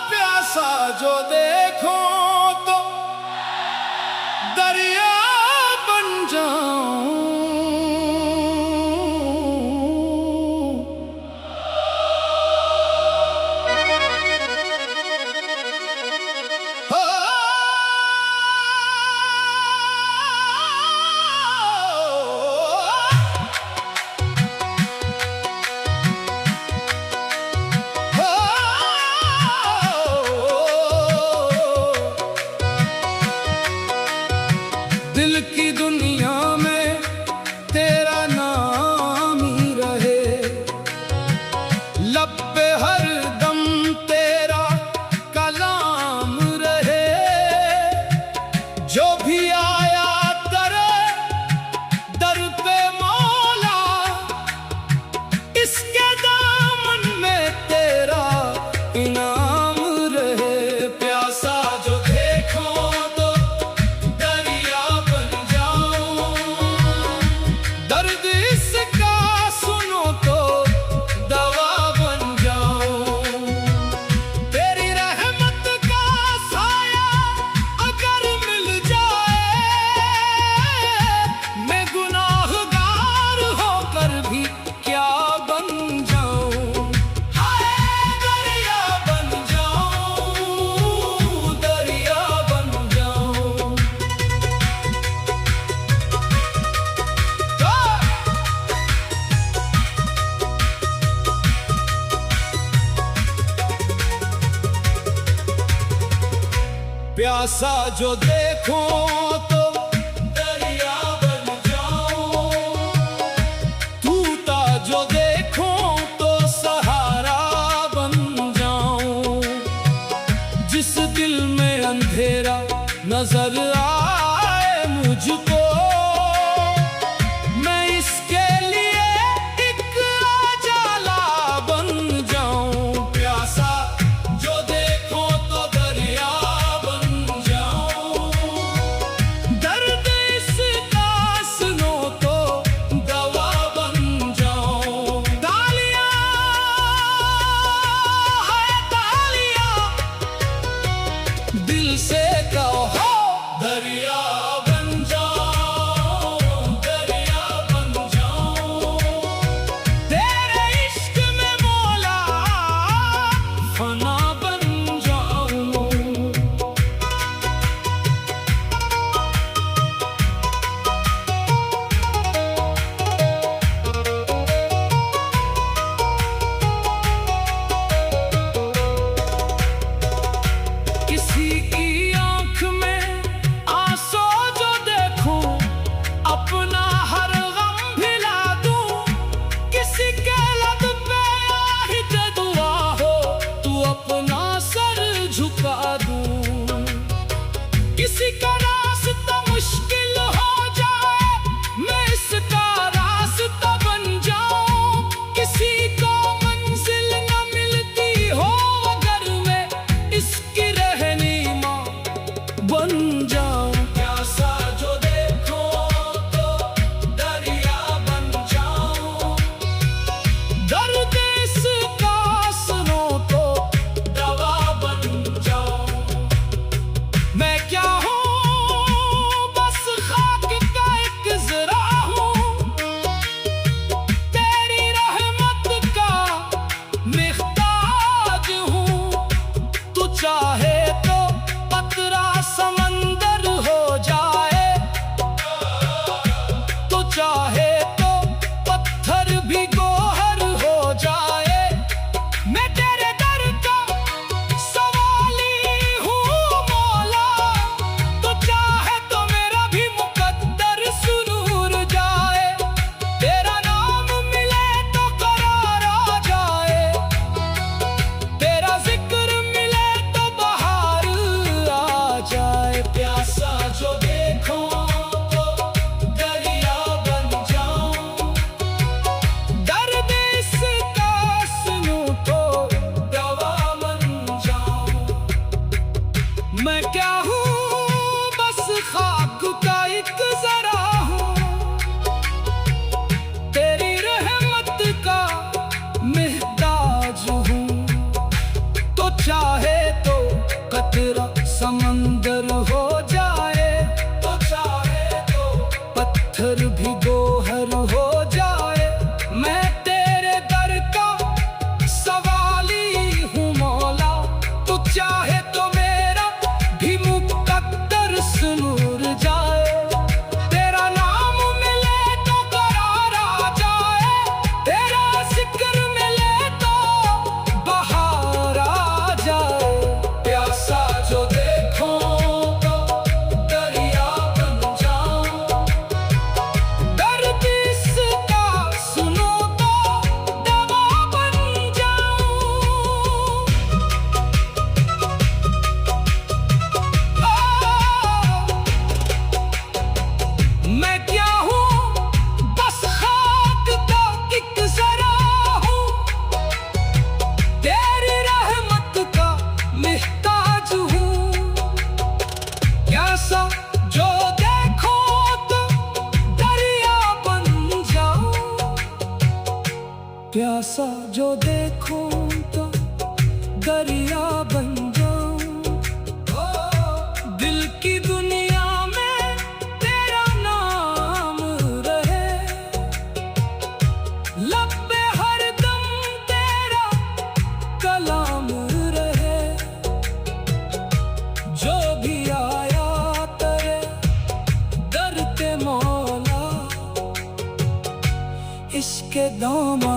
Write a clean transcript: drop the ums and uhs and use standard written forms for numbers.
प्यासा जो देखो तो दरिया बन जाऊं। दिल की दुनिया में तेरा नाम ही रहे, लब पे हर दम तेरा कलाम रहे। जो भी आया करे दर पे मौला, इसके दामन में तेरा इनाम रहे। प्यासा जो देखो तो दरिया बन जाऊं, दर्द इसका सुनो तो दवा बन जाऊं। तेरी रहमत का साया अगर मिल जाए, मैं गुनाहगार होकर भी क्या बन जाऊं। हाय दरिया बन जाऊं, दरिया बन जाऊं। प्यासा जो देखो तो दरिया बन जाऊं, टूटा जो देखो तो सहारा बन जाऊं। जिस दिल में अंधेरा नजर आए मुझको, मैं इसके लिए एक उजाला बन जाऊं। प्यासा जो देखो तो दरिया बन जाऊं, मैं क्या हूँ, बस खाक का एक जरा हूँ, तेरी रहमत का मोहताज हूँ। तो चाहे तो कतरा समंदर हो जाए, तो चाहे तो पत्थर भी गोहर हो जाए, मैं तेरे दर का सवाली हूँ मौला। तो चाहे तो मेरा भी मुकद्दर सुनूर जाए, तेरा नाम मिले तो करार आ जाए, तेरा जिक्र मिले तो बहार आ जाए। प्यासा जो देखो तो दरिया बन जाऊं, दर्द इसका सुनो तो दवा बन जाऊं। मैं क्या हूँ, बस खाक का एक जरा हूँ, तेरी रहमत का मोहताज हूँ। प्यासा जो देखो तो दरिया बन जाऊं, प्यासा जो देखो तो दरिया बन जाऊं। दिल की दुनिया में तेरा नाम रहे, लब पे हरदम तेरा कलाम रहे। जो भी आया तेरे दर ते मौला, इसके दामन